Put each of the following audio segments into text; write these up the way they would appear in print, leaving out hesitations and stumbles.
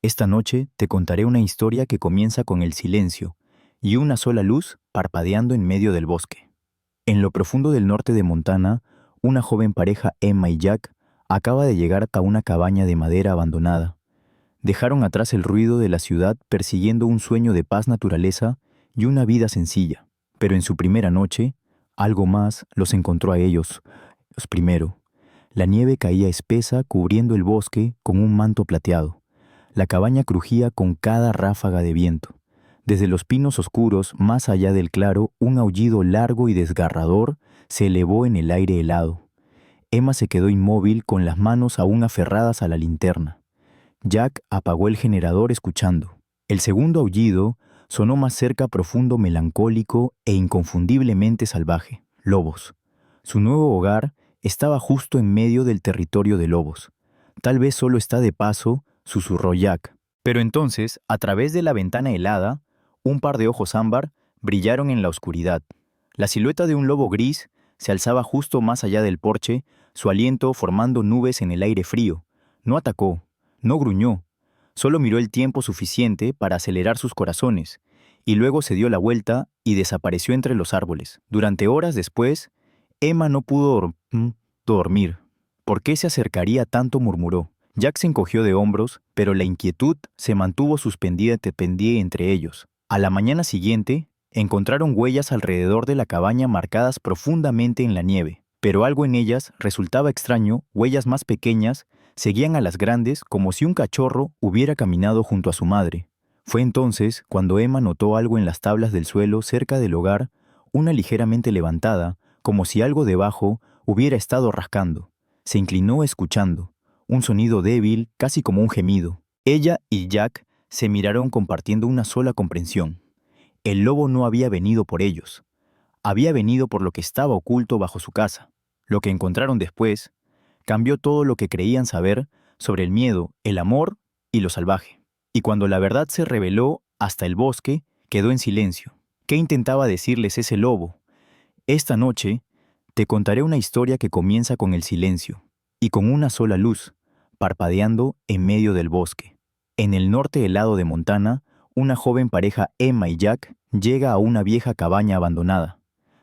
Esta noche te contaré una historia que comienza con el silencio y una sola luz parpadeando en medio del bosque. En lo profundo del norte de Montana, una joven pareja, Emma y Jack, acaba de llegar a una cabaña de madera abandonada. Dejaron atrás el ruido de la ciudad persiguiendo un sueño de paz, naturaleza y una vida sencilla. Pero en su primera noche, algo más los encontró a ellos. Los primero. La nieve caía espesa cubriendo el bosque con un manto plateado. La cabaña crujía con cada ráfaga de viento. Desde los pinos oscuros, más allá del claro, un aullido largo y desgarrador se elevó en el aire helado. Emma se quedó inmóvil con las manos aún aferradas a la linterna. Jack apagó el generador escuchando. El segundo aullido sonó más cerca, profundo, melancólico e inconfundiblemente salvaje. Lobos. Su nuevo hogar estaba justo en medio del territorio de lobos. Tal vez solo está de paso, susurró Jack. Pero entonces, a través de la ventana helada, un par de ojos ámbar brillaron en la oscuridad. La silueta de un lobo gris se alzaba justo más allá del porche, su aliento formando nubes en el aire frío. No atacó, no gruñó, solo miró el tiempo suficiente para acelerar sus corazones, y luego se dio la vuelta y desapareció entre los árboles. Durante horas después, Emma no pudo dormir. ¿Por qué se acercaría tanto?, murmuró. Jack se encogió de hombros, pero la inquietud se mantuvo suspendida entre ellos. A la mañana siguiente, encontraron huellas alrededor de la cabaña marcadas profundamente en la nieve, pero algo en ellas resultaba extraño. Huellas más pequeñas seguían a las grandes, como si un cachorro hubiera caminado junto a su madre. Fue entonces cuando Emma notó algo en las tablas del suelo cerca del hogar, una ligeramente levantada, como si algo debajo hubiera estado rascando. Se inclinó escuchando. Un sonido débil, casi como un gemido. Ella y Jack se miraron compartiendo una sola comprensión. El lobo no había venido por ellos. Había venido por lo que estaba oculto bajo su casa. Lo que encontraron después cambió todo lo que creían saber sobre el miedo, el amor y lo salvaje. Y cuando la verdad se reveló, hasta el bosque quedó en silencio. ¿Qué intentaba decirles ese lobo? Esta noche te contaré una historia que comienza con el silencio y con una sola luz, parpadeando en medio del bosque. En el norte helado de Montana, una joven pareja, Emma y Jack, llega a una vieja cabaña abandonada.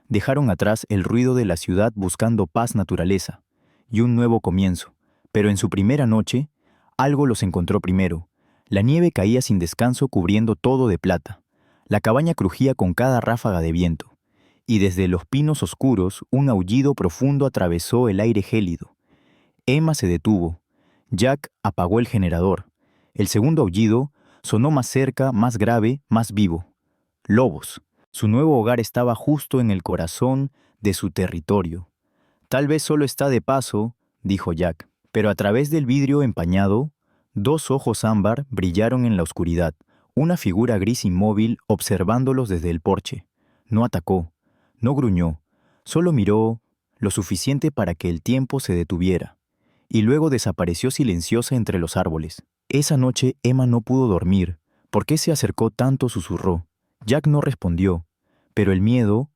Dejaron atrás el ruido de la ciudad buscando paz, naturaleza y un nuevo comienzo. Pero en su primera noche, algo los encontró primero. La nieve caía sin descanso cubriendo todo de plata. La cabaña crujía con cada ráfaga de viento. Y desde los pinos oscuros, un aullido profundo atravesó el aire gélido. Emma se detuvo. Jack apagó el generador. El segundo aullido sonó más cerca, más grave, más vivo. Lobos. Su nuevo hogar estaba justo en el corazón de su territorio. Tal vez solo está de paso, dijo Jack, pero a través del vidrio empañado, dos ojos ámbar brillaron en la oscuridad. Una figura gris inmóvil observándolos desde el porche. No atacó, no gruñó, solo miró lo suficiente para que el tiempo se detuviera, y luego desapareció silenciosa entre los árboles. Esa noche Emma no pudo dormir. ¿Por qué se acercó tanto?, susurró. Jack no respondió, pero el miedo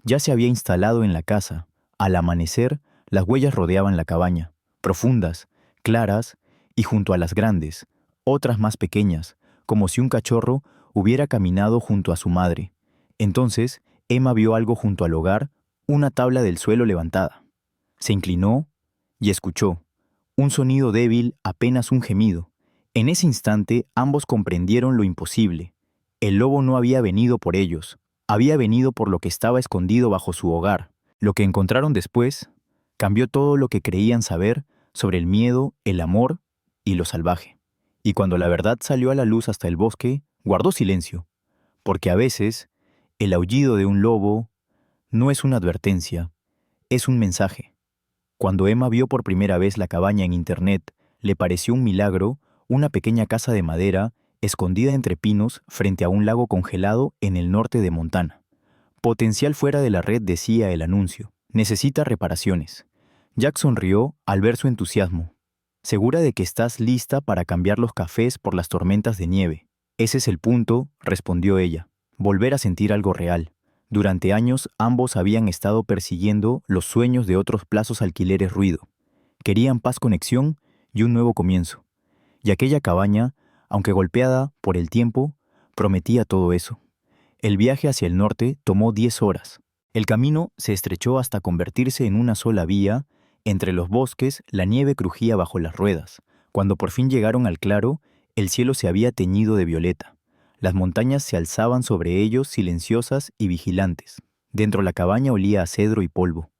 ya se había instalado en la casa. Al amanecer, las huellas rodeaban la cabaña, profundas, claras, y junto a las grandes, otras más pequeñas, como si un cachorro hubiera caminado junto a su madre. Entonces, Emma vio algo junto al hogar, una tabla del suelo levantada. Se inclinó y escuchó un sonido débil, apenas un gemido. En ese instante, ambos comprendieron lo imposible. El lobo no había venido por ellos, había venido por lo que estaba escondido bajo su hogar. Lo que encontraron después cambió todo lo que creían saber sobre el miedo, el amor y lo salvaje. Y cuando la verdad salió a la luz, hasta el bosque guardó silencio, porque a veces el aullido de un lobo no es una advertencia, es un mensaje. Cuando Emma vio por primera vez la cabaña en internet, le pareció un milagro, una pequeña casa de madera escondida entre pinos frente a un lago congelado en el norte de Montana. Potencial fuera de la red, decía el anuncio. Necesita reparaciones. Jack sonrió al ver su entusiasmo. ¿Segura de que estás lista para cambiar los cafés por las tormentas de nieve? Ese es el punto, respondió ella. Volver a sentir algo real. Durante años ambos habían estado persiguiendo los sueños de otros plazos alquileres ruido. Querían paz, conexión y un nuevo comienzo. Y aquella cabaña Aunque golpeada por el tiempo, prometía todo eso. El viaje hacia el norte tomó 10 horas. El camino se estrechó hasta convertirse en una sola vía. Entre los bosques, la nieve crujía bajo las ruedas. Cuando por fin llegaron al claro, el cielo se había teñido de violeta. Las montañas se alzaban sobre ellos silenciosas y vigilantes. Dentro la cabaña olía a cedro y polvo.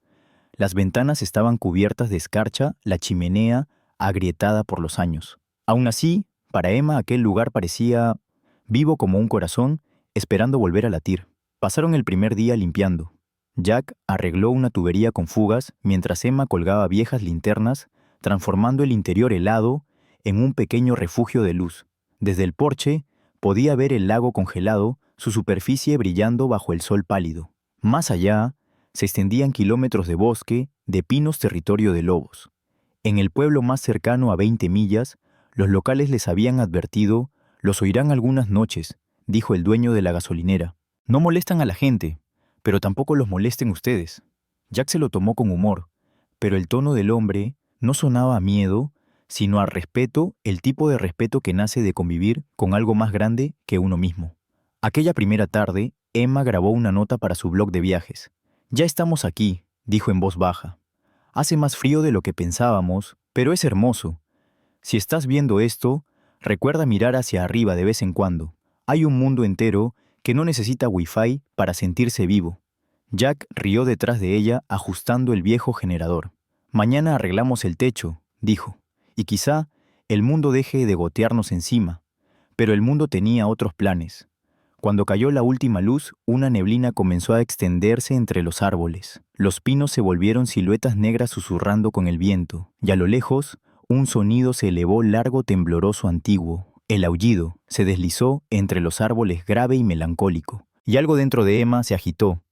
Las ventanas estaban cubiertas de escarcha, la chimenea agrietada por los años. Aún así, para Emma aquel lugar parecía vivo como un corazón, esperando volver a latir. Pasaron el primer día limpiando. Jack arregló una tubería con fugas mientras Emma colgaba viejas linternas, transformando el interior helado en un pequeño refugio de luz. Desde el porche podía ver el lago congelado, su superficie brillando bajo el sol pálido. Más allá, se extendían kilómetros de bosque, de pinos territorio de lobos. En el pueblo más cercano a 20 millas, los locales les habían advertido: «Los oirán algunas noches», dijo el dueño de la gasolinera. «No molestan a la gente, pero tampoco los molesten ustedes». Jack se lo tomó con humor, pero el tono del hombre no sonaba a miedo, sino a respeto, el tipo de respeto que nace de convivir con algo más grande que uno mismo. Aquella primera tarde, Emma grabó una nota para su blog de viajes. «Ya estamos aquí», dijo en voz baja. «Hace más frío de lo que pensábamos, pero es hermoso. Si estás viendo esto, recuerda mirar hacia arriba de vez en cuando. Hay un mundo entero que no necesita wifi para sentirse vivo». Jack rió detrás de ella, ajustando el viejo generador. «Mañana arreglamos el techo», dijo, «y quizá el mundo deje de gotearnos encima». Pero el mundo tenía otros planes. Cuando cayó la última luz, una neblina comenzó a extenderse entre los árboles. Los pinos se volvieron siluetas negras susurrando con el viento, y a lo lejos, un sonido se elevó largo, tembloroso, antiguo. El aullido se deslizó entre los árboles grave y melancólico, y algo dentro de Emma se agitó.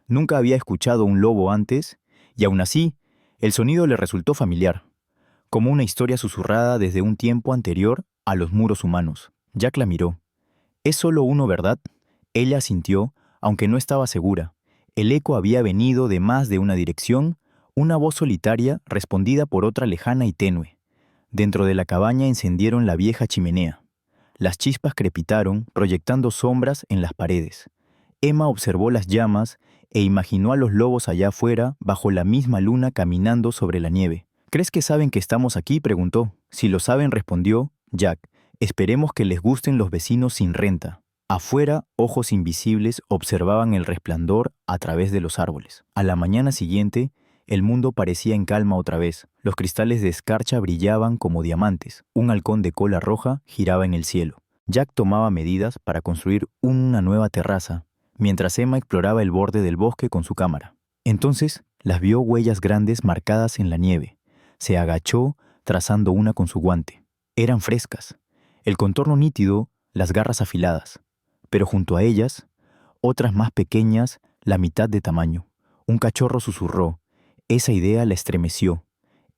Nunca había escuchado un lobo antes, y aún así, el sonido le resultó familiar, como una historia susurrada desde un tiempo anterior a los muros humanos. Jack la miró. «¿Es solo uno, verdad?». Ella asintió, aunque no estaba segura. El eco había venido de más de una dirección, una voz solitaria respondida por otra lejana y tenue. Dentro de la cabaña encendieron la vieja chimenea. Las chispas crepitaron, proyectando sombras en las paredes. Emma observó las llamas e imaginó a los lobos allá afuera, bajo la misma luna, caminando sobre la nieve. «¿Crees que saben que estamos aquí?», preguntó. «Si lo saben», respondió Jack. «Esperemos que les gusten los vecinos sin renta». Afuera, ojos invisibles observaban el resplandor a través de los árboles. A la mañana siguiente, el mundo parecía en calma otra vez. Los cristales de escarcha brillaban como diamantes. Un halcón de cola roja giraba en el cielo. Jack tomaba medidas para construir una nueva terraza, mientras Emma exploraba el borde del bosque con su cámara. Entonces, las vio huellas grandes marcadas en la nieve. Se agachó, trazando una con su guante. Eran frescas. El contorno nítido, las garras afiladas. Pero junto a ellas, otras más pequeñas, la mitad de tamaño. Un cachorro susurró. Esa idea la estremeció.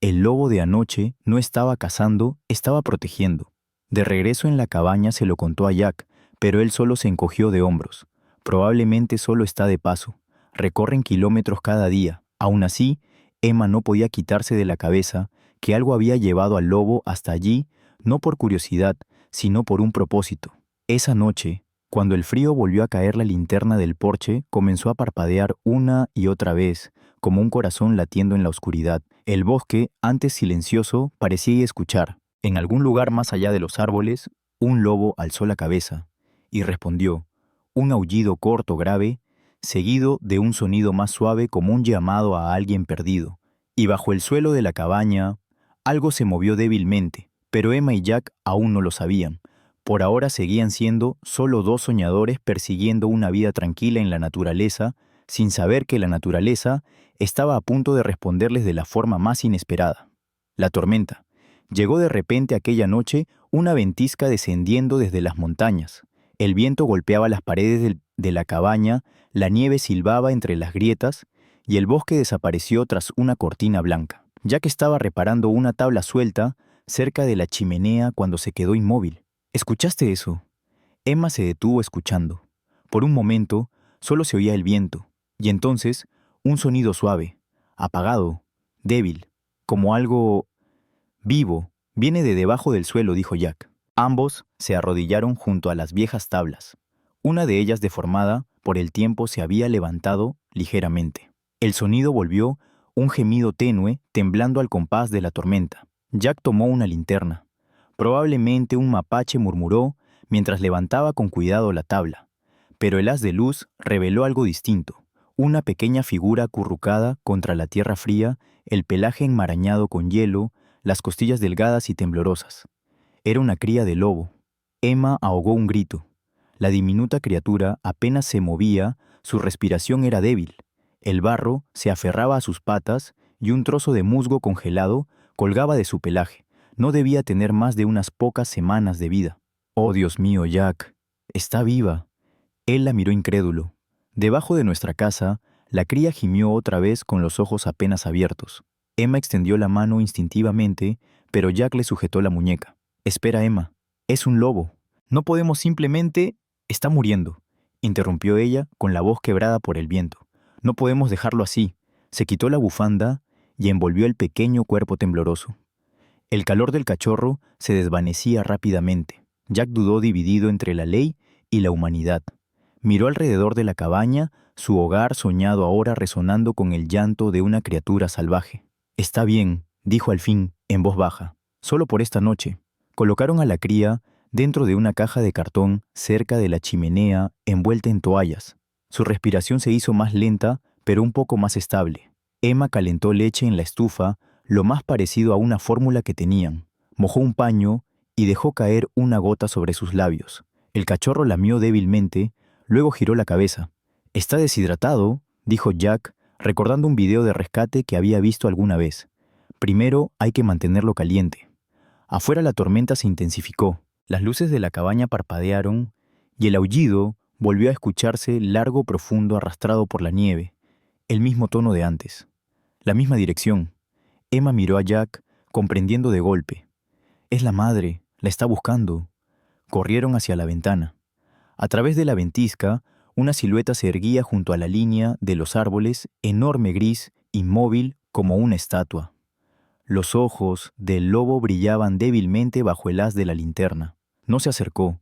El lobo de anoche no estaba cazando, estaba protegiendo. De regreso en la cabaña se lo contó a Jack, pero él solo se encogió de hombros. Probablemente solo está de paso. Recorren kilómetros cada día. Aún así, Emma no podía quitarse de la cabeza que algo había llevado al lobo hasta allí, no por curiosidad, sino por un propósito. Esa noche, cuando el frío volvió a caer, la linterna del porche comenzó a parpadear una y otra vez, como un corazón latiendo en la oscuridad. El bosque, antes silencioso, parecía escuchar. En algún lugar más allá de los árboles, un lobo alzó la cabeza y respondió, un aullido corto, grave, seguido de un sonido más suave como un llamado a alguien perdido. Y bajo el suelo de la cabaña, algo se movió débilmente, pero Emma y Jack aún no lo sabían. Por ahora seguían siendo solo dos soñadores persiguiendo una vida tranquila en la naturaleza, sin saber que la naturaleza estaba a punto de responderles de la forma más inesperada. La tormenta. Llegó de repente aquella noche, una ventisca descendiendo desde las montañas. El viento golpeaba las paredes de la cabaña, la nieve silbaba entre las grietas, y el bosque desapareció tras una cortina blanca. Jack estaba reparando una tabla suelta cerca de la chimenea cuando se quedó inmóvil. ¿Escuchaste eso? Emma se detuvo escuchando. Por un momento, solo se oía el viento, y entonces, un sonido suave, apagado, débil, como algo vivo, viene de debajo del suelo, dijo Jack. Ambos se arrodillaron junto a las viejas tablas. Una de ellas, deformada por el tiempo, se había levantado ligeramente. El sonido volvió, un gemido tenue, temblando al compás de la tormenta. Jack tomó una linterna. Probablemente un mapache, murmuró mientras levantaba con cuidado la tabla. Pero el haz de luz reveló algo distinto. Una pequeña figura acurrucada contra la tierra fría, el pelaje enmarañado con hielo, las costillas delgadas y temblorosas. Era una cría de lobo. Emma ahogó un grito. La diminuta criatura apenas se movía, su respiración era débil. El barro se aferraba a sus patas y un trozo de musgo congelado colgaba de su pelaje. No debía tener más de unas pocas semanas de vida. «Oh, Dios mío, Jack, está viva». Él la miró incrédulo. Debajo de nuestra casa, la cría gimió otra vez con los ojos apenas abiertos. Emma extendió la mano instintivamente, pero Jack le sujetó la muñeca. «Espera, Emma. Es un lobo. No podemos simplemente... Está muriendo», interrumpió ella con la voz quebrada por el viento. «No podemos dejarlo así». Se quitó la bufanda y envolvió el pequeño cuerpo tembloroso. El calor del cachorro se desvanecía rápidamente. Jack dudó, dividido entre la ley y la humanidad. Miró alrededor de la cabaña, su hogar soñado ahora resonando con el llanto de una criatura salvaje. «Está bien», dijo al fin, en voz baja. «Solo por esta noche». Colocaron a la cría dentro de una caja de cartón cerca de la chimenea, envuelta en toallas. Su respiración se hizo más lenta, pero un poco más estable. Emma calentó leche en la estufa, lo más parecido a una fórmula que tenían. Mojó un paño y dejó caer una gota sobre sus labios. El cachorro lamió débilmente, luego giró la cabeza. «Está deshidratado», dijo Jack, recordando un video de rescate que había visto alguna vez. «Primero hay que mantenerlo caliente». Afuera la tormenta se intensificó. Las luces de la cabaña parpadearon y el aullido volvió a escucharse largo, profundo, arrastrado por la nieve. El mismo tono de antes. La misma dirección. Emma miró a Jack, comprendiendo de golpe. «Es la madre, la está buscando». Corrieron hacia la ventana. A través de la ventisca, una silueta se erguía junto a la línea de los árboles, enorme, gris, inmóvil como una estatua. Los ojos del lobo brillaban débilmente bajo el haz de la linterna. No se acercó.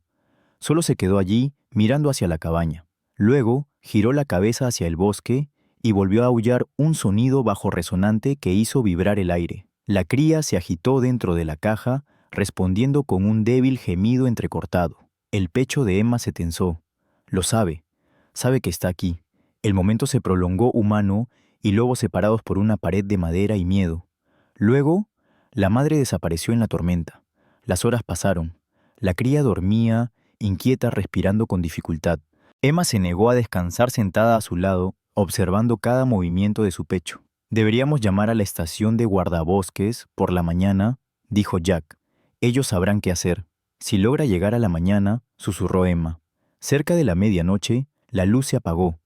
Solo se quedó allí, mirando hacia la cabaña. Luego giró la cabeza hacia el bosque y volvió a aullar, un sonido bajo resonante que hizo vibrar el aire. La cría se agitó dentro de la caja, respondiendo con un débil gemido entrecortado. El pecho de Emma se tensó. Lo sabe. Sabe que está aquí. El momento se prolongó, humano y lobo separados por una pared de madera y miedo. Luego, la madre desapareció en la tormenta. Las horas pasaron. La cría dormía, inquieta, respirando con dificultad. Emma se negó a descansar sentada a su lado, observando cada movimiento de su pecho. «Deberíamos llamar a la estación de guardabosques por la mañana», dijo Jack. «Ellos sabrán qué hacer». «Si logra llegar a la mañana», susurró Emma. Cerca de la medianoche, la luz se apagó.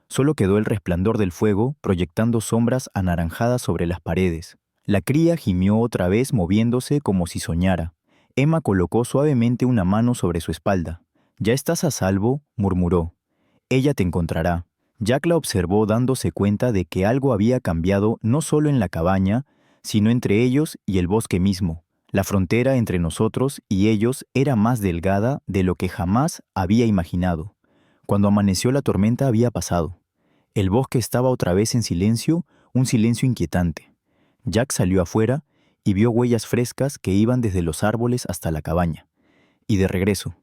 Solo quedó el resplandor del fuego proyectando sombras anaranjadas sobre las paredes. La cría gimió otra vez, moviéndose como si soñara. Emma colocó suavemente una mano sobre su espalda. «Ya estás a salvo», murmuró. «Ella te encontrará». Jack la observó, dándose cuenta de que algo había cambiado no solo en la cabaña, sino entre ellos y el bosque mismo. La frontera entre nosotros y ellos era más delgada de lo que jamás había imaginado. Cuando amaneció, la tormenta había pasado. El bosque estaba otra vez en silencio, un silencio inquietante. Jack salió afuera y vio huellas frescas que iban desde los árboles hasta la cabaña. Y de regreso.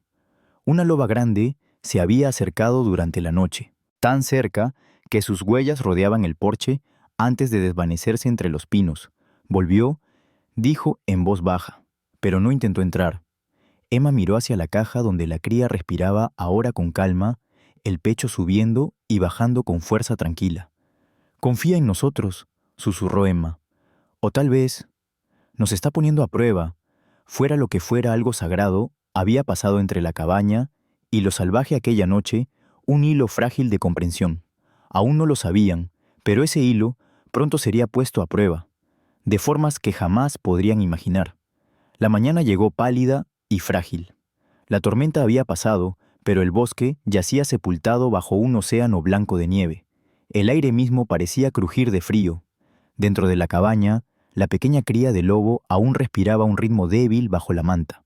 Una loba grande se había acercado durante la noche, tan cerca que sus huellas rodeaban el porche antes de desvanecerse entre los pinos. Volvió, dijo en voz baja, pero no intentó entrar. Emma miró hacia la caja donde la cría respiraba ahora con calma, el pecho subiendo y bajando con fuerza tranquila. «Confía en nosotros», susurró Emma. «O tal vez nos está poniendo a prueba». Fuera lo que fuera, algo sagrado había pasado entre la cabaña y lo salvaje aquella noche, un hilo frágil de comprensión. Aún no lo sabían, pero ese hilo pronto sería puesto a prueba, de formas que jamás podrían imaginar. La mañana llegó pálida y frágil. La tormenta había pasado, pero el bosque yacía sepultado bajo un océano blanco de nieve. El aire mismo parecía crujir de frío. Dentro de la cabaña, la pequeña cría de lobo aún respiraba a un ritmo débil bajo la manta.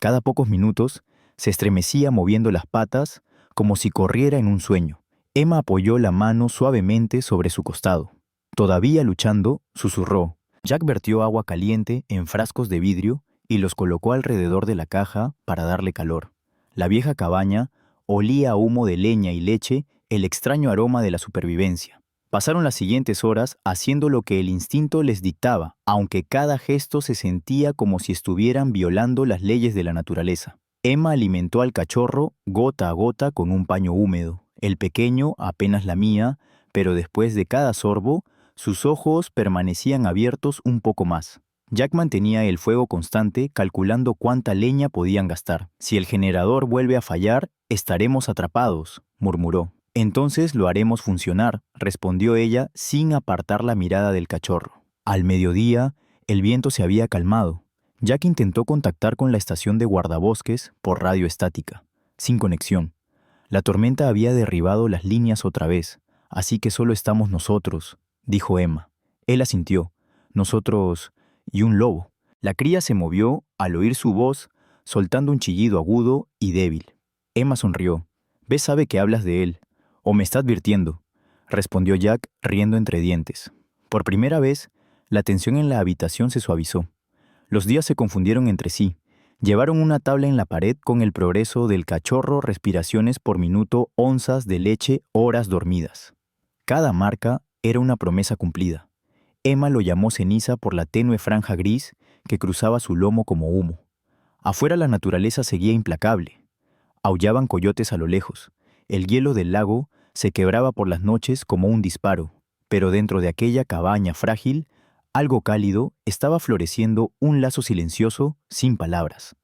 Cada pocos minutos se estremecía moviendo las patas como si corriera en un sueño. Emma apoyó la mano suavemente sobre su costado. Todavía luchando, susurró. Jack vertió agua caliente en frascos de vidrio y los colocó alrededor de la caja para darle calor. La vieja cabaña olía a humo de leña y leche, el extraño aroma de la supervivencia. Pasaron las siguientes horas haciendo lo que el instinto les dictaba, aunque cada gesto se sentía como si estuvieran violando las leyes de la naturaleza. Emma alimentó al cachorro gota a gota con un paño húmedo. El pequeño apenas lamía, pero después de cada sorbo, sus ojos permanecían abiertos un poco más. Jack mantenía el fuego constante, calculando cuánta leña podían gastar. Si el generador vuelve a fallar, estaremos atrapados, murmuró. Entonces lo haremos funcionar, respondió ella sin apartar la mirada del cachorro. Al mediodía, el viento se había calmado. Jack intentó contactar con la estación de guardabosques por radio estática, sin conexión. La tormenta había derribado las líneas otra vez, así que solo estamos nosotros, dijo Emma. Él asintió. Nosotros y un lobo. La cría se movió al oír su voz, soltando un chillido agudo y débil. Emma sonrió. «Bess sabe que hablas de él, o me está advirtiendo», respondió Jack riendo entre dientes. Por primera vez, la tensión en la habitación se suavizó. Los días se confundieron entre sí. Llevaron una tabla en la pared con el progreso del cachorro, respiraciones por minuto, onzas de leche, horas dormidas. Cada marca era una promesa cumplida. Emma lo llamó ceniza por la tenue franja gris que cruzaba su lomo como humo. Afuera la naturaleza seguía implacable. Aullaban coyotes a lo lejos. El hielo del lago se quebraba por las noches como un disparo, pero dentro de aquella cabaña frágil, algo cálido, estaba floreciendo un lazo silencioso, sin palabras.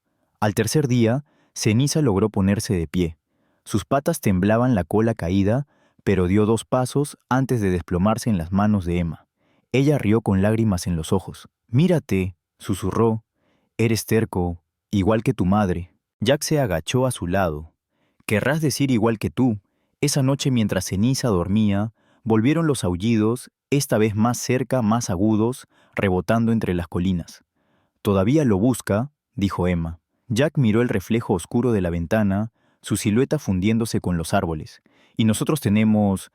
Al tercer día, Ceniza logró ponerse de pie. Sus patas temblaban, la cola caída, pero dio 2 pasos antes de desplomarse en las manos de Emma. Ella rió con lágrimas en los ojos. «Mírate», susurró. «Eres terco, igual que tu madre». Jack se agachó a su lado. «Querrás decir igual que tú». Esa noche, mientras Ceniza dormía, volvieron los aullidos, esta vez más cerca, más agudos, rebotando entre las colinas. «Todavía lo busca», dijo Emma. Jack miró el reflejo oscuro de la ventana, su silueta fundiéndose con los árboles. «Y nosotros tenemos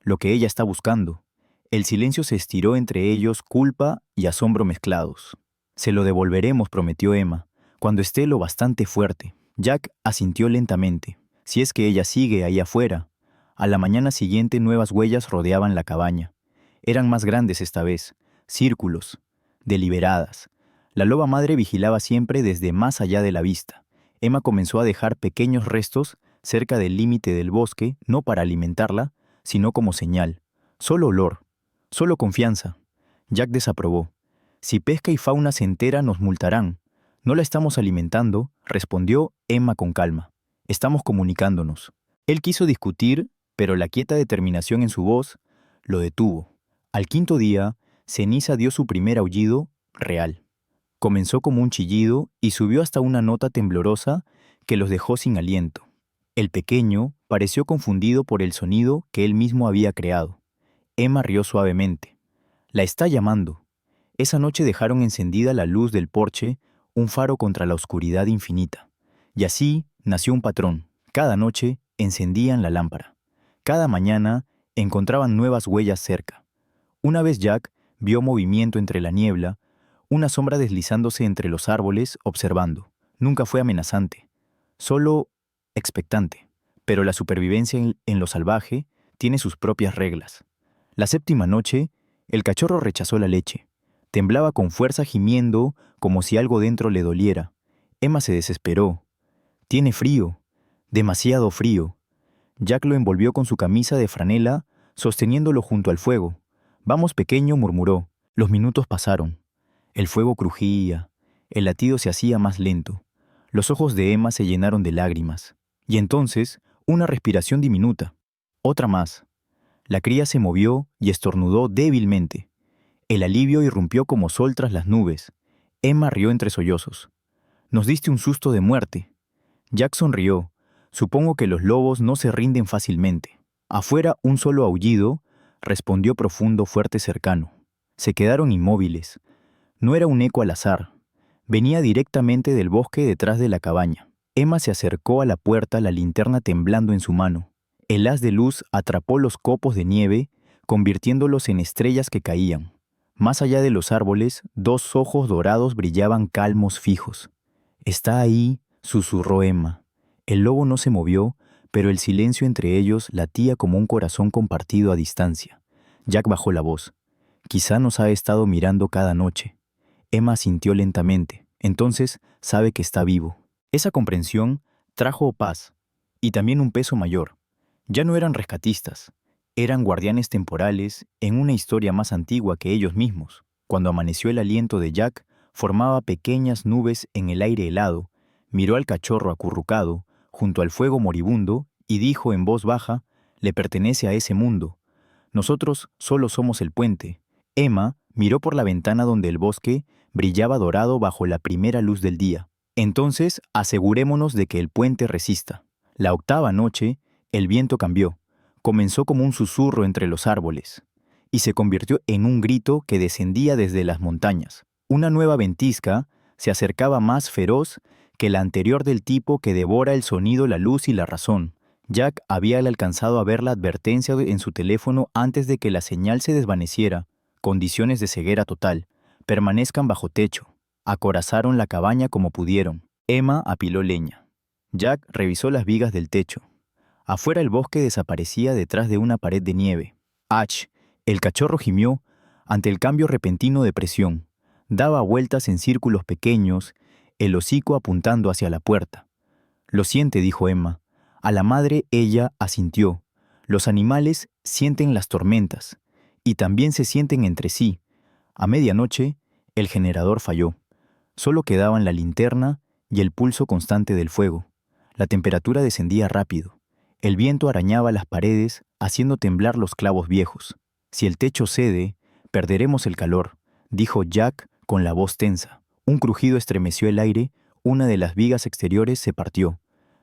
lo que ella está buscando». El silencio se estiró entre ellos, culpa y asombro mezclados. «Se lo devolveremos», prometió Emma, «cuando esté lo bastante fuerte». Jack asintió lentamente. «Si es que ella sigue ahí afuera». A la mañana siguiente nuevas huellas rodeaban la cabaña. Eran más grandes esta vez, círculos, deliberadas. La loba madre vigilaba siempre desde más allá de la vista. Emma comenzó a dejar pequeños restos cerca del límite del bosque, no para alimentarla, sino como señal. Solo olor, solo confianza. Jack desaprobó. «Si pesca y fauna se entera, nos multarán». «No la estamos alimentando», respondió Emma con calma. «Estamos comunicándonos». Él quiso discutir, pero la quieta determinación en su voz lo detuvo. Al quinto día, Ceniza dio su primer aullido real. Comenzó como un chillido y subió hasta una nota temblorosa que los dejó sin aliento. El pequeño pareció confundido por el sonido que él mismo había creado. Emma rió suavemente. «La está llamando». Esa noche dejaron encendida la luz del porche, un faro contra la oscuridad infinita. Y así nació un patrón. Cada noche encendían la lámpara. Cada mañana encontraban nuevas huellas cerca. Una vez Jack vio movimiento entre la niebla, una sombra deslizándose entre los árboles, observando. Nunca fue amenazante, solo expectante. Pero la supervivencia en lo salvaje tiene sus propias reglas. La séptima noche, el cachorro rechazó la leche. Temblaba con fuerza, gimiendo como si algo dentro le doliera. Emma se desesperó. «Tiene frío, demasiado frío». Jack lo envolvió con su camisa de franela, sosteniéndolo junto al fuego. «Vamos, pequeño», murmuró. Los minutos pasaron. El fuego crujía. El latido se hacía más lento. Los ojos de Emma se llenaron de lágrimas. Y entonces, una respiración diminuta. Otra más. La cría se movió y estornudó débilmente. El alivio irrumpió como sol tras las nubes. Emma rió entre sollozos. «Nos diste un susto de muerte». Jack sonrió. «Supongo que los lobos no se rinden fácilmente». Afuera, un solo aullido respondió profundo, fuerte, cercano. Se quedaron inmóviles. No era un eco al azar. Venía directamente del bosque detrás de la cabaña. Emma se acercó a la puerta, la linterna temblando en su mano. El haz de luz atrapó los copos de nieve, convirtiéndolos en estrellas que caían. Más allá de los árboles, dos ojos dorados brillaban calmos fijos. «Está ahí», susurró Emma. El lobo no se movió, pero el silencio entre ellos latía como un corazón compartido a distancia. Jack bajó la voz. «Quizá nos ha estado mirando cada noche». Emma asintió lentamente. Entonces sabe que está vivo. Esa comprensión trajo paz y también un peso mayor. Ya no eran rescatistas, eran guardianes temporales en una historia más antigua que ellos mismos. Cuando amaneció el aliento de Jack formaba pequeñas nubes en el aire helado, miró al cachorro acurrucado junto al fuego moribundo y dijo en voz baja: «Le pertenece a ese mundo. Nosotros solo somos el puente». Emma miró por la ventana donde el bosque brillaba dorado bajo la primera luz del día. «Entonces asegurémonos de que el puente resista». La octava noche, el viento cambió. Comenzó como un susurro entre los árboles y se convirtió en un grito que descendía desde las montañas. Una nueva ventisca se acercaba más feroz que la anterior, del tipo que devora el sonido, la luz y la razón. Jack había alcanzado a ver la advertencia en su teléfono antes de que la señal se desvaneciera. «Condiciones de ceguera total. Permanezcan bajo techo». Acorazaron la cabaña como pudieron. Emma apiló leña. Jack revisó las vigas del techo. Afuera el bosque desaparecía detrás de una pared de nieve. «Ach», el cachorro gimió ante el cambio repentino de presión. Daba vueltas en círculos pequeños, el hocico apuntando hacia la puerta. «Lo siente», dijo Emma. A la madre ella asintió. Los animales sienten las tormentas y también se sienten entre sí. A medianoche, el generador falló. Solo quedaban la linterna y el pulso constante del fuego. La temperatura descendía rápido. El viento arañaba las paredes, haciendo temblar los clavos viejos. «Si el techo cede, perderemos el calor», dijo Jack con la voz tensa. Un crujido estremeció el aire, una de las vigas exteriores se partió.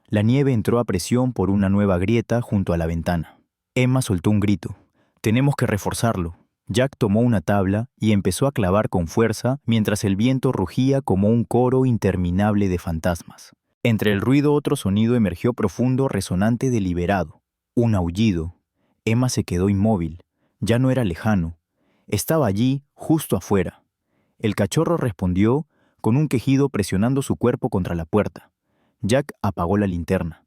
La nieve entró a presión por una nueva grieta junto a la ventana. Emma soltó un grito. «Tenemos que reforzarlo». Jack tomó una tabla y empezó a clavar con fuerza mientras el viento rugía como un coro interminable de fantasmas. Entre el ruido otro sonido emergió profundo, resonante, deliberado. Un aullido. Emma se quedó inmóvil. Ya no era lejano. Estaba allí, justo afuera. El cachorro respondió con un quejido presionando su cuerpo contra la puerta. Jack apagó la linterna.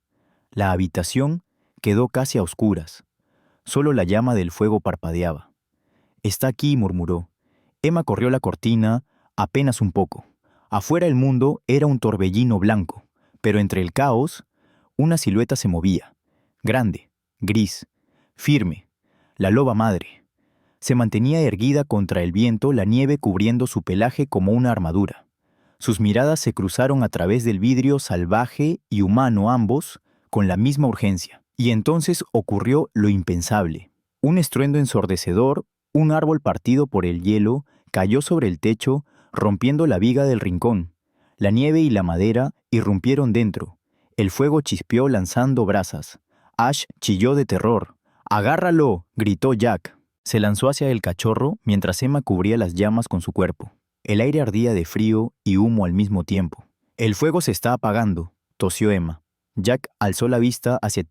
La habitación quedó casi a oscuras. Solo la llama del fuego parpadeaba. «Está aquí», murmuró. Emma corrió la cortina apenas un poco. Afuera el mundo era un torbellino blanco, pero entre el caos, una silueta se movía. Grande, gris, firme. La loba madre. Se mantenía erguida contra el viento, la nieve cubriendo su pelaje como una armadura. Sus miradas se cruzaron a través del vidrio, salvaje y humano ambos, con la misma urgencia. Y entonces ocurrió lo impensable. Un estruendo ensordecedor, un árbol partido por el hielo, cayó sobre el techo, rompiendo la viga del rincón. La nieve y la madera irrumpieron dentro. El fuego chispeó lanzando brasas. Ash chilló de terror. «¡Agárralo!», gritó Jack. Se lanzó hacia el cachorro mientras Emma cubría las llamas con su cuerpo. El aire ardía de frío y humo al mismo tiempo. «El fuego se está apagando», tosió Emma. Jack alzó la vista hacia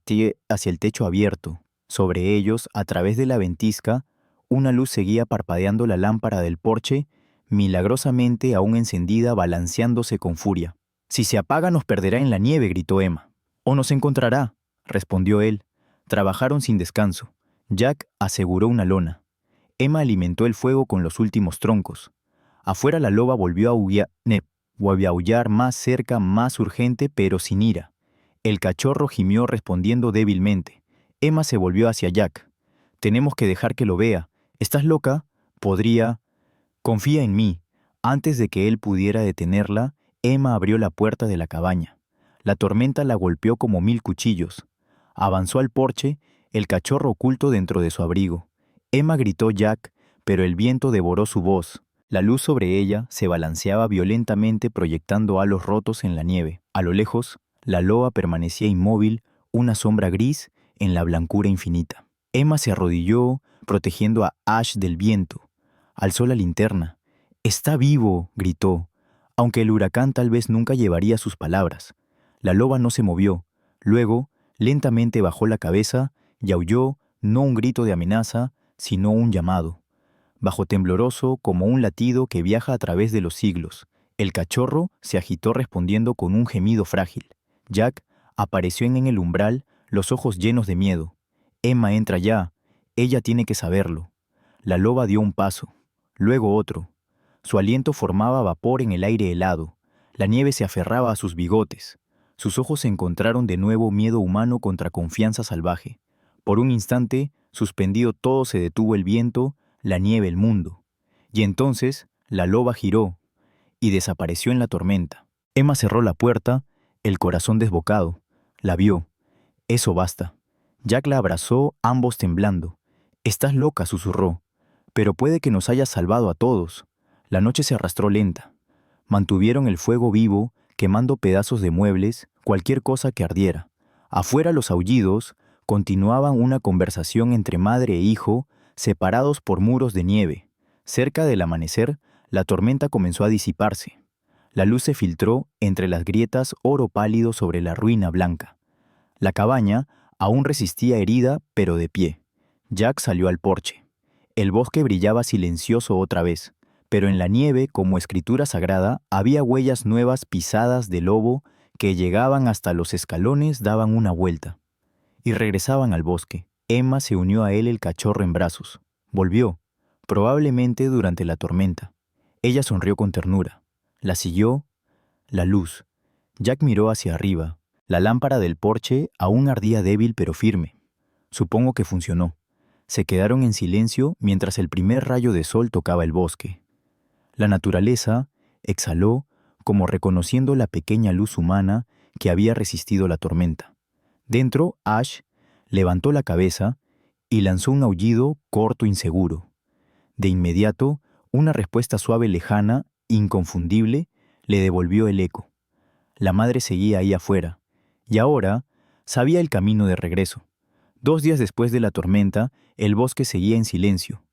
el techo abierto. Sobre ellos, a través de la ventisca, una luz seguía parpadeando la lámpara del porche, milagrosamente aún encendida, balanceándose con furia. «Si se apaga nos perderá en la nieve», gritó Emma. «O nos encontrará», respondió él. Trabajaron sin descanso. Jack aseguró una lona. Emma alimentó el fuego con los últimos troncos. Afuera la loba volvió a aullar más cerca, más urgente, pero sin ira. El cachorro gimió respondiendo débilmente. Emma se volvió hacia Jack. «Tenemos que dejar que lo vea. ¿Estás loca? Podría...» «Confía en mí». Antes de que él pudiera detenerla, Emma abrió la puerta de la cabaña. La tormenta la golpeó como 1000 cuchillos. Avanzó al porche, el cachorro oculto dentro de su abrigo. Emma gritó Jack, pero el viento devoró su voz. La luz sobre ella se balanceaba violentamente, proyectando halos rotos en la nieve. A lo lejos, la loba permanecía inmóvil, una sombra gris en la blancura infinita. Emma se arrodilló, protegiendo a Ash del viento. Alzó la linterna. «Está vivo», gritó. Aunque el huracán tal vez nunca llevaría sus palabras, la loba no se movió. Luego, lentamente bajó la cabeza y aulló, no un grito de amenaza, sino un llamado. Bajo tembloroso como un latido que viaja a través de los siglos, el cachorro se agitó respondiendo con un gemido frágil. Jack apareció en el umbral, los ojos llenos de miedo. Emma entra ya, ella tiene que saberlo. La loba dio un paso, luego otro. Su aliento formaba vapor en el aire helado. La nieve se aferraba a sus bigotes. Sus ojos encontraron de nuevo miedo humano contra confianza salvaje. Por un instante, suspendido todo, se detuvo el viento, la nieve, el mundo. Y entonces, la loba giró y desapareció en la tormenta. Emma cerró la puerta, el corazón desbocado. La vio. Eso basta. Jack la abrazó, ambos temblando. «Estás loca», susurró. «Pero puede que nos hayas salvado a todos». La noche se arrastró lenta. Mantuvieron el fuego vivo, quemando pedazos de muebles, cualquier cosa que ardiera. Afuera los aullidos continuaban una conversación entre madre e hijo, separados por muros de nieve. Cerca del amanecer, la tormenta comenzó a disiparse. La luz se filtró entre las grietas, oro pálido sobre la ruina blanca. La cabaña aún resistía herida, pero de pie. Jack salió al porche. El bosque brillaba silencioso otra vez, pero en la nieve, como escritura sagrada, había huellas nuevas pisadas de lobo que llegaban hasta los escalones, daban una vuelta y regresaban al bosque. Emma se unió a él, el cachorro en brazos. Volvió, probablemente durante la tormenta. Ella sonrió con ternura. La siguió la luz. Jack miró hacia arriba. La lámpara del porche aún ardía débil pero firme. Supongo que funcionó. Se quedaron en silencio mientras el primer rayo de sol tocaba el bosque. La naturaleza exhaló como reconociendo la pequeña luz humana que había resistido la tormenta. Dentro, Ash levantó la cabeza y lanzó un aullido corto, inseguro. De inmediato, una respuesta suave, lejana, inconfundible, le devolvió el eco. La madre seguía ahí afuera, y ahora sabía el camino de regreso. 2 días después de la tormenta, el bosque seguía en silencio.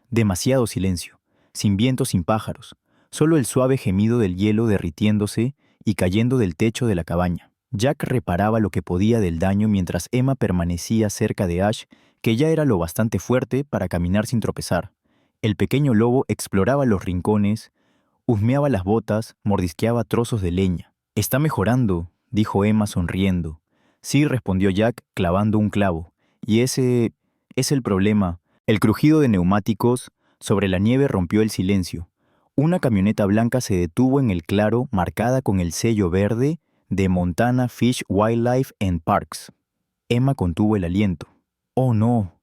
Demasiado silencio, sin viento, sin pájaros, solo el suave gemido del hielo derritiéndose y cayendo del techo de la cabaña. Jack reparaba lo que podía del daño mientras Emma permanecía cerca de Ash, que ya era lo bastante fuerte para caminar sin tropezar. El pequeño lobo exploraba los rincones, husmeaba las botas, mordisqueaba trozos de leña. «Está mejorando», dijo Emma sonriendo. «Sí», respondió Jack, clavando un clavo. «Y ese es el problema». El crujido de neumáticos sobre la nieve rompió el silencio. Una camioneta blanca se detuvo en el claro, marcada con el sello verde de Montana Fish, Wildlife and Parks. Emma contuvo el aliento. «Oh, no»,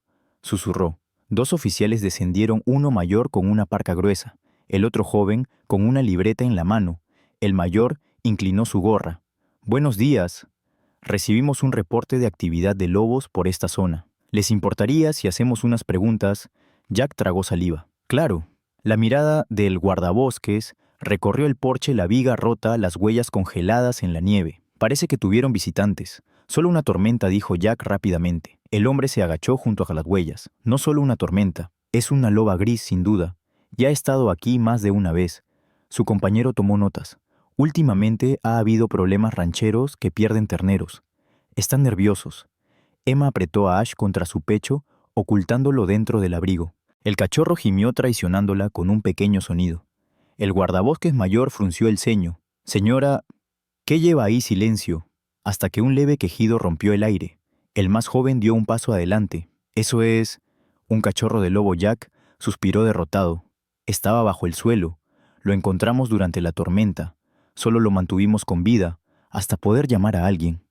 susurró. 2 oficiales descendieron, uno mayor con una parca gruesa, el otro joven con una libreta en la mano. El mayor inclinó su gorra. «Buenos días. Recibimos un reporte de actividad de lobos por esta zona. ¿Les importaría si hacemos unas preguntas?» Jack tragó saliva. «Claro». La mirada del guardabosques recorrió el porche, la viga rota, las huellas congeladas en la nieve. «Parece que tuvieron visitantes». «Solo una tormenta», dijo Jack rápidamente. El hombre se agachó junto a las huellas. «No solo una tormenta. Es una loba gris, sin duda. Ya ha estado aquí más de una vez». Su compañero tomó notas. «Últimamente ha habido problemas rancheros que pierden terneros. Están nerviosos». Emma apretó a Ash contra su pecho, ocultándolo dentro del abrigo. El cachorro gimió traicionándola con un pequeño sonido. El guardabosques mayor frunció el ceño. «Señora, ¿qué lleva ahí silencio?» Hasta que un leve quejido rompió el aire. El más joven dio un paso adelante. «Eso es...» Un cachorro de lobo. Jack suspiró derrotado. «Estaba bajo el suelo. Lo encontramos durante la tormenta. Solo lo mantuvimos con vida, hasta poder llamar a alguien».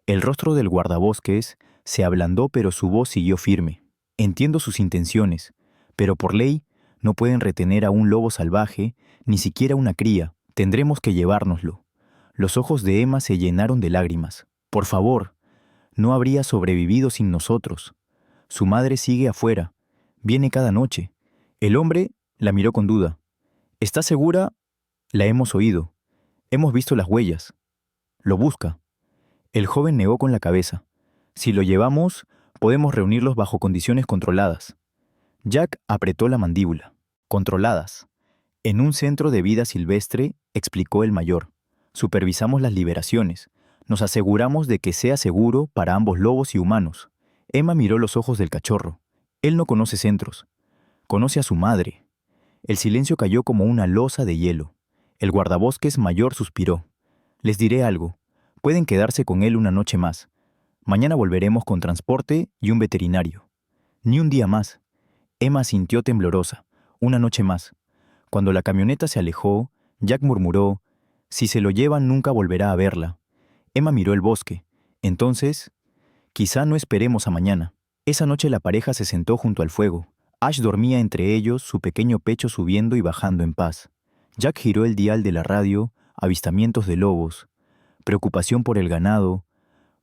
El rostro del guardabosques se ablandó, pero su voz siguió firme. «Entiendo sus intenciones, pero por ley no pueden retener a un lobo salvaje, ni siquiera una cría. Tendremos que llevárnoslo». Los ojos de Emma se llenaron de lágrimas. «Por favor, no habría sobrevivido sin nosotros. Su madre sigue afuera. Viene cada noche». El hombre la miró con duda. «¿Está segura?» «La hemos oído. Hemos visto las huellas. Lo busca». El joven negó con la cabeza. «Si lo llevamos, podemos reunirlos bajo condiciones controladas». Jack apretó la mandíbula. «Controladas. En un centro de vida silvestre, explicó el mayor, supervisamos las liberaciones. Nos aseguramos de que sea seguro para ambos lobos y humanos. Emma miró los ojos del cachorro. Él no conoce centros. Conoce a su madre. El silencio cayó como una losa de hielo. El guardabosques mayor suspiró. Les diré algo. Pueden quedarse con él una noche más. Mañana volveremos con transporte y un veterinario. Ni un día más. Emma sintió temblorosa. Una noche más. Cuando la camioneta se alejó, Jack murmuró, «Si se lo llevan nunca volverá a verla». Emma miró el bosque. Entonces, quizá no esperemos a mañana. Esa noche la pareja se sentó junto al fuego. Ash dormía entre ellos, su pequeño pecho subiendo y bajando en paz. Jack giró el dial de la radio, avistamientos de lobos, preocupación por el ganado,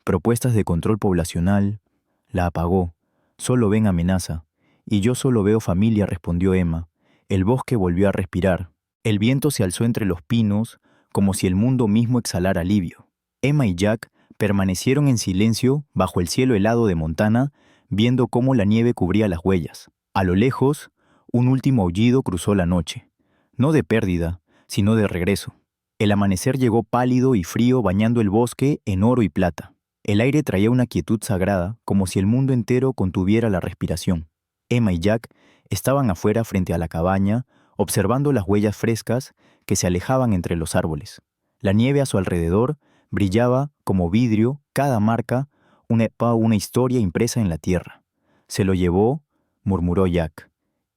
propuestas de control poblacional. La apagó. Solo ven amenaza. Y yo solo veo familia, respondió Emma. El bosque volvió a respirar. El viento se alzó entre los pinos, como si el mundo mismo exhalara alivio. Emma y Jack permanecieron en silencio bajo el cielo helado de Montana, viendo cómo la nieve cubría las huellas. A lo lejos, un último aullido cruzó la noche. No de pérdida, sino de regreso. El amanecer llegó pálido y frío bañando el bosque en oro y plata. El aire traía una quietud sagrada, como si el mundo entero contuviera la respiración. Emma y Jack estaban afuera frente a la cabaña, observando las huellas frescas que se alejaban entre los árboles. La nieve a su alrededor brillaba como vidrio, cada marca, una historia impresa en la tierra. «Se lo llevó», murmuró Jack.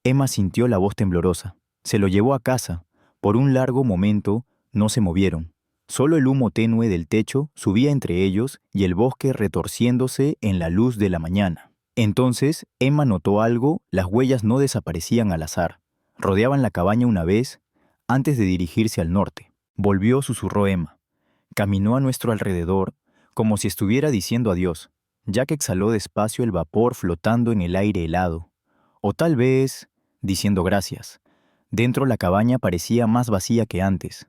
Emma sintió la voz temblorosa. «Se lo llevó a casa». Por un largo momento no se movieron. Solo el humo tenue del techo subía entre ellos y el bosque retorciéndose en la luz de la mañana. Entonces Emma notó algo, las huellas no desaparecían al azar. Rodeaban la cabaña una vez, antes de dirigirse al norte. Volvió, susurró Emma. Caminó a nuestro alrededor, como si estuviera diciendo adiós. Jack exhaló despacio el vapor flotando en el aire helado. O tal vez, diciendo gracias. Dentro la cabaña parecía más vacía que antes.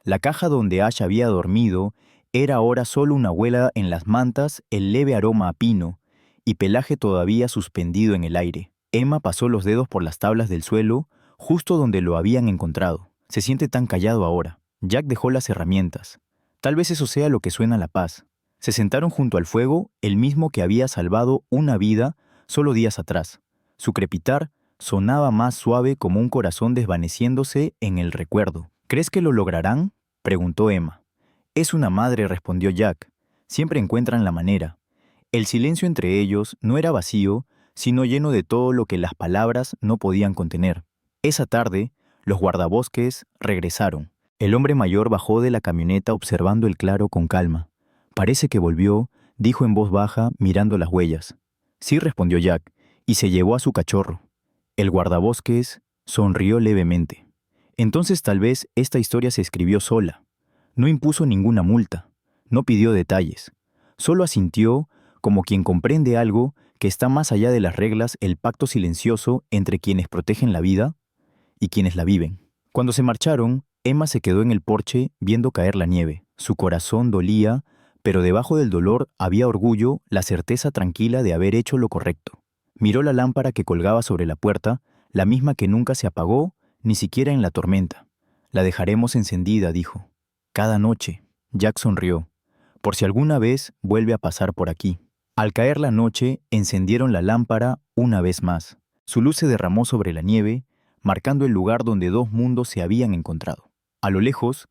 La caja donde Ash había dormido era ahora solo una huela en las mantas, el leve aroma a pino y pelaje todavía suspendido en el aire. Emma pasó los dedos por las tablas del suelo, justo donde lo habían encontrado. Se siente tan callado ahora. Jack dejó las herramientas. Tal vez eso sea lo que suena la paz. Se sentaron junto al fuego, el mismo que había salvado una vida solo días atrás. Su crepitar sonaba más suave como un corazón desvaneciéndose en el recuerdo. ¿Crees que lo lograrán?, preguntó Emma. Es una madre, respondió Jack. Siempre encuentran la manera. El silencio entre ellos no era vacío, sino lleno de todo lo que las palabras no podían contener. Esa tarde, los guardabosques regresaron. El hombre mayor bajó de la camioneta observando el claro con calma. Parece que volvió, dijo en voz baja, mirando las huellas. Sí, respondió Jack, y se llevó a su cachorro. El guardabosques sonrió levemente. Entonces tal vez esta historia se escribió sola. No impuso ninguna multa, no pidió detalles. Solo asintió, como quien comprende algo que está más allá de las reglas, el pacto silencioso entre quienes protegen la vida y quienes la viven. Cuando se marcharon, Emma se quedó en el porche viendo caer la nieve. Su corazón dolía, pero debajo del dolor había orgullo, la certeza tranquila de haber hecho lo correcto. Miró la lámpara que colgaba sobre la puerta, la misma que nunca se apagó, ni siquiera en la tormenta. La dejaremos encendida, dijo. Cada noche. Jack sonrió. Por si alguna vez vuelve a pasar por aquí. Al caer la noche, encendieron la lámpara una vez más. Su luz se derramó sobre la nieve, marcando el lugar donde dos mundos se habían encontrado. A lo lejos,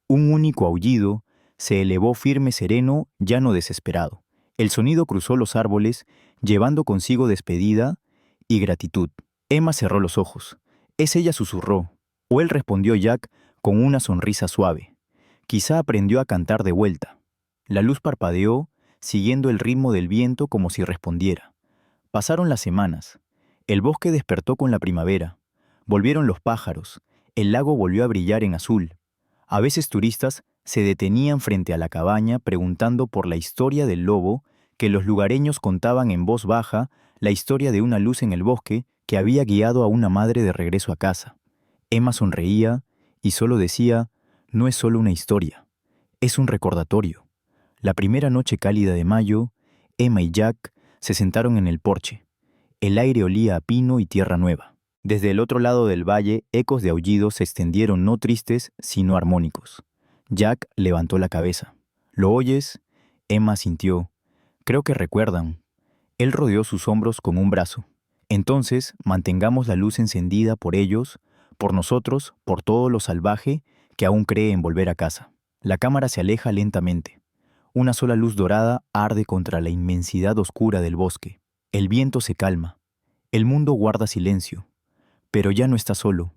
un único aullido se elevó firme, sereno, ya no desesperado. El sonido cruzó los árboles, llevando consigo despedida y gratitud. Emma cerró los ojos. Es ella, susurró. O él, respondió Jack con una sonrisa suave. Quizá aprendió a cantar de vuelta. La luz parpadeó, siguiendo el ritmo del viento como si respondiera. Pasaron las semanas. El bosque despertó con la primavera. Volvieron los pájaros. El lago volvió a brillar en azul. A veces turistas se detenían frente a la cabaña preguntando por la historia del lobo que los lugareños contaban en voz baja, la historia de una luz en el bosque que había guiado a una madre de regreso a casa. Emma sonreía y solo decía, no es solo una historia, es un recordatorio. La primera noche cálida de mayo, Emma y Jack se sentaron en el porche. El aire olía a pino y tierra nueva. Desde el otro lado del valle, ecos de aullidos se extendieron no tristes, sino armónicos. Jack levantó la cabeza. ¿Lo oyes? Emma sintió. Creo que recuerdan. Él rodeó sus hombros con un brazo. Entonces, mantengamos la luz encendida por ellos, por nosotros, por todo lo salvaje que aún cree en volver a casa. La cámara se aleja lentamente. Una sola luz dorada arde contra la inmensidad oscura del bosque. El viento se calma. El mundo guarda silencio. Pero ya no está solo.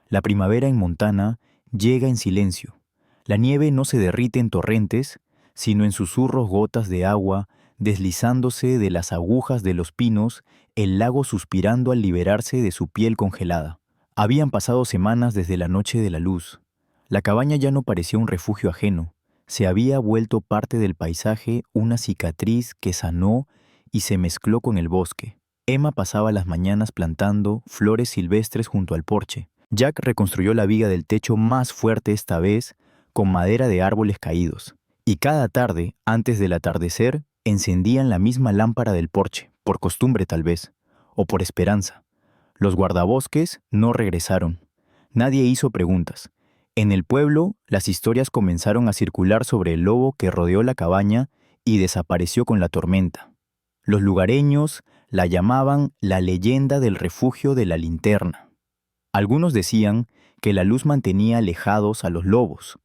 La primavera en Montana llega en silencio. La nieve no se derrite en torrentes, sino en susurros gotas de agua deslizándose de las agujas de los pinos, el lago suspirando al liberarse de su piel congelada. Habían pasado semanas desde la noche de la luz. La cabaña ya no parecía un refugio ajeno. Se había vuelto parte del paisaje, una cicatriz que sanó y se mezcló con el bosque. Emma pasaba las mañanas plantando flores silvestres junto al porche. Jack reconstruyó la viga del techo más fuerte esta vez, con madera de árboles caídos. Y cada tarde, antes del atardecer, encendían la misma lámpara del porche, por costumbre tal vez, o por esperanza. Los guardabosques no regresaron. Nadie hizo preguntas. En el pueblo, las historias comenzaron a circular sobre el lobo que rodeó la cabaña y desapareció con la tormenta. Los lugareños la llamaban la leyenda del refugio de la linterna. Algunos decían que la luz mantenía alejados a los lobos.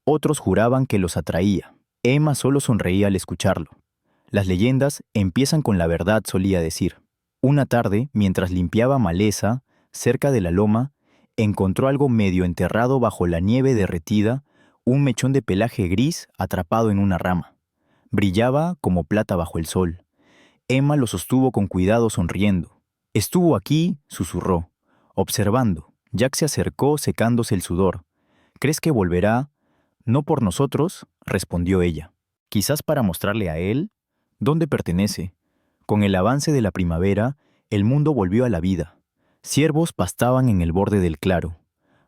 Otros juraban que los atraía. Emma solo sonreía al escucharlo. Las leyendas empiezan con la verdad, solía decir. Una tarde, mientras limpiaba maleza, cerca de la loma, encontró algo medio enterrado bajo la nieve derretida, un mechón de pelaje gris atrapado en una rama. Brillaba como plata bajo el sol. Emma lo sostuvo con cuidado sonriendo. Estuvo aquí, susurró, observando. Jack se acercó secándose el sudor. ¿Crees que volverá? No por nosotros, respondió ella. Quizás para mostrarle a él dónde pertenece. Con el avance de la primavera, el mundo volvió a la vida. Ciervos pastaban en el borde del claro.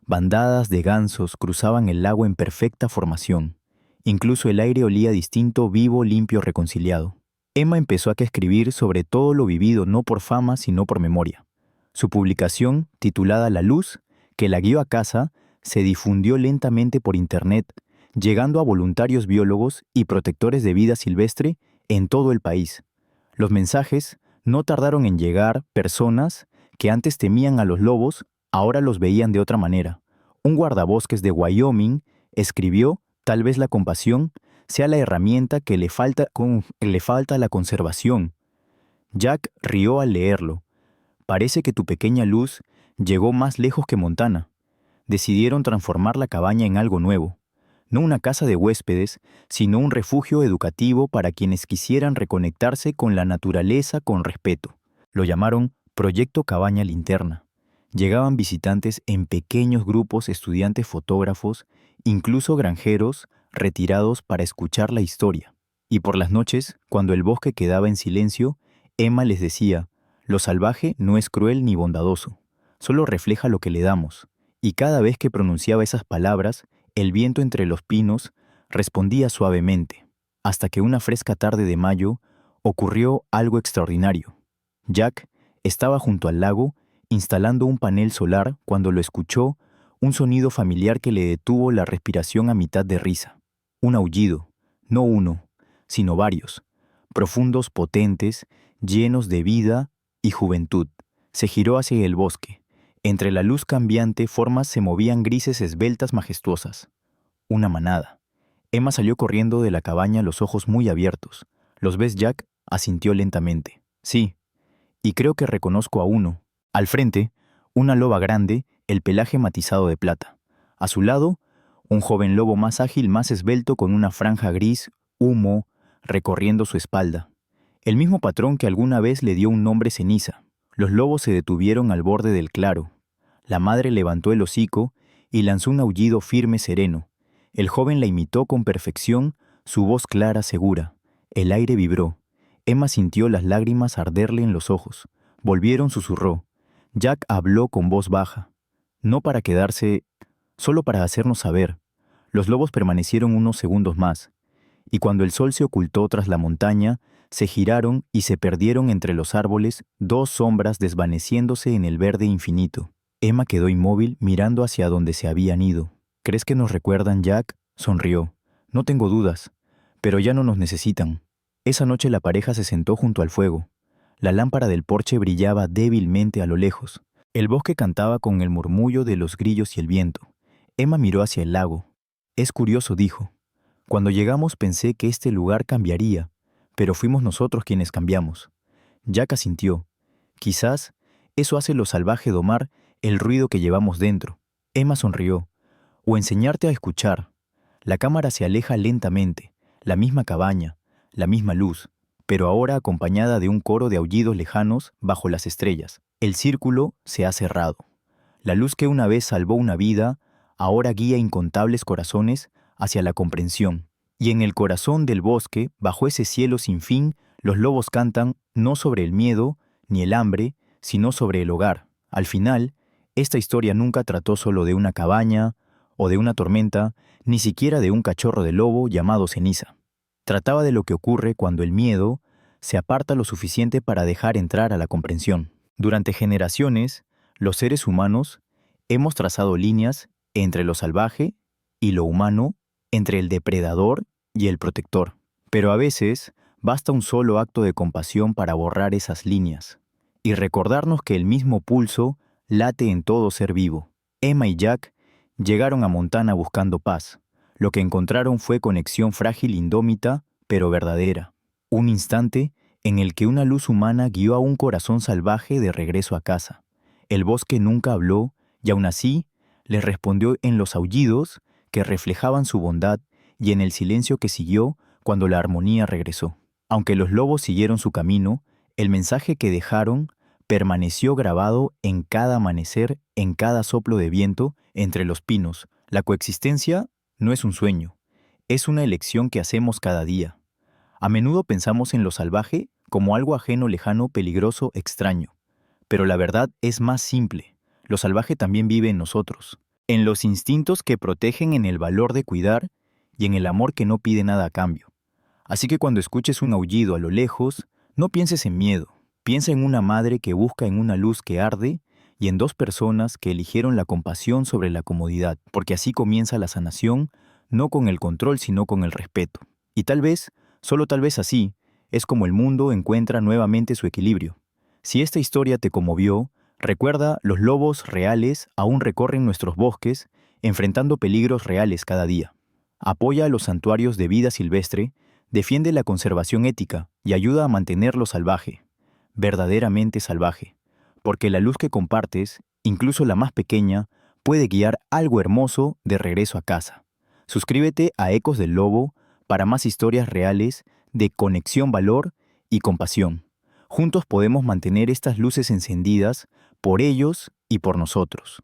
Bandadas de gansos cruzaban el lago en perfecta formación. Incluso el aire olía distinto, vivo, limpio, reconciliado. Emma empezó a escribir sobre todo lo vivido no por fama, sino por memoria. Su publicación, titulada La Luz, que la guió a casa, se difundió lentamente por Internet, llegando a voluntarios biólogos y protectores de vida silvestre en todo el país. Los mensajes no tardaron en llegar. Personas que antes temían a los lobos, ahora los veían de otra manera. Un guardabosques de Wyoming escribió: tal vez la compasión sea la herramienta que le falta a la conservación. Jack rió al leerlo. Parece que tu pequeña luz llegó más lejos que Montana. Decidieron transformar la cabaña en algo nuevo. No una casa de huéspedes, sino un refugio educativo para quienes quisieran reconectarse con la naturaleza con respeto. Lo llamaron Proyecto Cabaña Linterna. Llegaban visitantes en pequeños grupos, estudiantes, fotógrafos, incluso granjeros retirados para escuchar la historia. Y por las noches, cuando el bosque quedaba en silencio, Emma les decía: lo salvaje no es cruel ni bondadoso, solo refleja lo que le damos. Y cada vez que pronunciaba esas palabras, el viento entre los pinos respondía suavemente, hasta que una fresca tarde de mayo ocurrió algo extraordinario. Jack estaba junto al lago, instalando un panel solar, cuando lo escuchó, un sonido familiar que le detuvo la respiración a mitad de risa. Un aullido, no uno, sino varios, profundos, potentes, llenos de vida y juventud. Se giró hacia el bosque. Entre la luz cambiante, formas se movían grises, esbeltas, majestuosas. Una manada. Emma salió corriendo de la cabaña, los ojos muy abiertos. ¿Los ves, Jack? Asintió lentamente. Sí, y creo que reconozco a uno. Al frente, una loba grande, el pelaje matizado de plata. A su lado, un joven lobo más ágil, más esbelto, con una franja gris, humo, recorriendo su espalda. El mismo patrón que alguna vez le dio un nombre: Ceniza. Los lobos se detuvieron al borde del claro. La madre levantó el hocico y lanzó un aullido firme, sereno. El joven la imitó con perfección, su voz clara, segura. El aire vibró. Emma sintió las lágrimas arderle en los ojos. Volvieron, susurró. Jack habló con voz baja. No para quedarse, solo para hacernos saber. Los lobos permanecieron unos segundos más, y cuando el sol se ocultó tras la montaña, Se giraron y se perdieron entre los árboles, dos sombras desvaneciéndose en el verde infinito. Emma quedó inmóvil mirando hacia donde se habían ido. ¿Crees que nos recuerdan, Jack? Sonrió. No tengo dudas, pero ya no nos necesitan. Esa noche la pareja se sentó junto al fuego. La lámpara del porche brillaba débilmente a lo lejos. El bosque cantaba con el murmullo de los grillos y el viento. Emma miró hacia el lago. Es curioso, dijo. Cuando llegamos pensé que este lugar cambiaría, pero fuimos nosotros quienes cambiamos. Jack asintió. Quizás eso hace lo salvaje domar el ruido que llevamos dentro. Emma sonrió. O enseñarte a escuchar. La cámara se aleja lentamente, la misma cabaña, la misma luz, pero ahora acompañada de un coro de aullidos lejanos bajo las estrellas. El círculo se ha cerrado. La luz que una vez salvó una vida, ahora guía incontables corazones hacia la comprensión. Y en el corazón del bosque, bajo ese cielo sin fin, los lobos cantan no sobre el miedo ni el hambre, sino sobre el hogar. Al final, esta historia nunca trató solo de una cabaña o de una tormenta, ni siquiera de un cachorro de lobo llamado Ceniza. Trataba de lo que ocurre cuando el miedo se aparta lo suficiente para dejar entrar a la comprensión. Durante generaciones, los seres humanos hemos trazado líneas entre lo salvaje y lo humano, entre el depredador y el protector. Pero a veces basta un solo acto de compasión para borrar esas líneas y recordarnos que el mismo pulso late en todo ser vivo. Emma y Jack llegaron a Montana buscando paz. Lo que encontraron fue conexión frágil, indómita, pero verdadera. Un instante en el que una luz humana guió a un corazón salvaje de regreso a casa. El bosque nunca habló y aún así les respondió en los aullidos que reflejaban su bondad y en el silencio que siguió cuando la armonía regresó. Aunque los lobos siguieron su camino, el mensaje que dejaron permaneció grabado en cada amanecer, en cada soplo de viento entre los pinos. La coexistencia no es un sueño, es una elección que hacemos cada día. A menudo pensamos en lo salvaje como algo ajeno, lejano, peligroso, extraño. Pero la verdad es más simple. Lo salvaje también vive en nosotros, en los instintos que protegen, en el valor de cuidar y en el amor que no pide nada a cambio. Así que cuando escuches un aullido a lo lejos, no pienses en miedo. Piensa en una madre que busca en una luz que arde y en dos personas que eligieron la compasión sobre la comodidad, porque así comienza la sanación, no con el control, sino con el respeto. Y tal vez, solo tal vez así, es como el mundo encuentra nuevamente su equilibrio. Si esta historia te conmovió, recuerda, los lobos reales aún recorren nuestros bosques, enfrentando peligros reales cada día. Apoya a los santuarios de vida silvestre, defiende la conservación ética y ayuda a mantenerlo salvaje, verdaderamente salvaje, porque la luz que compartes, incluso la más pequeña, puede guiar algo hermoso de regreso a casa. Suscríbete a Ecos del Lobo para más historias reales de conexión, valor y compasión. Juntos podemos mantener estas luces encendidas por ellos y por nosotros.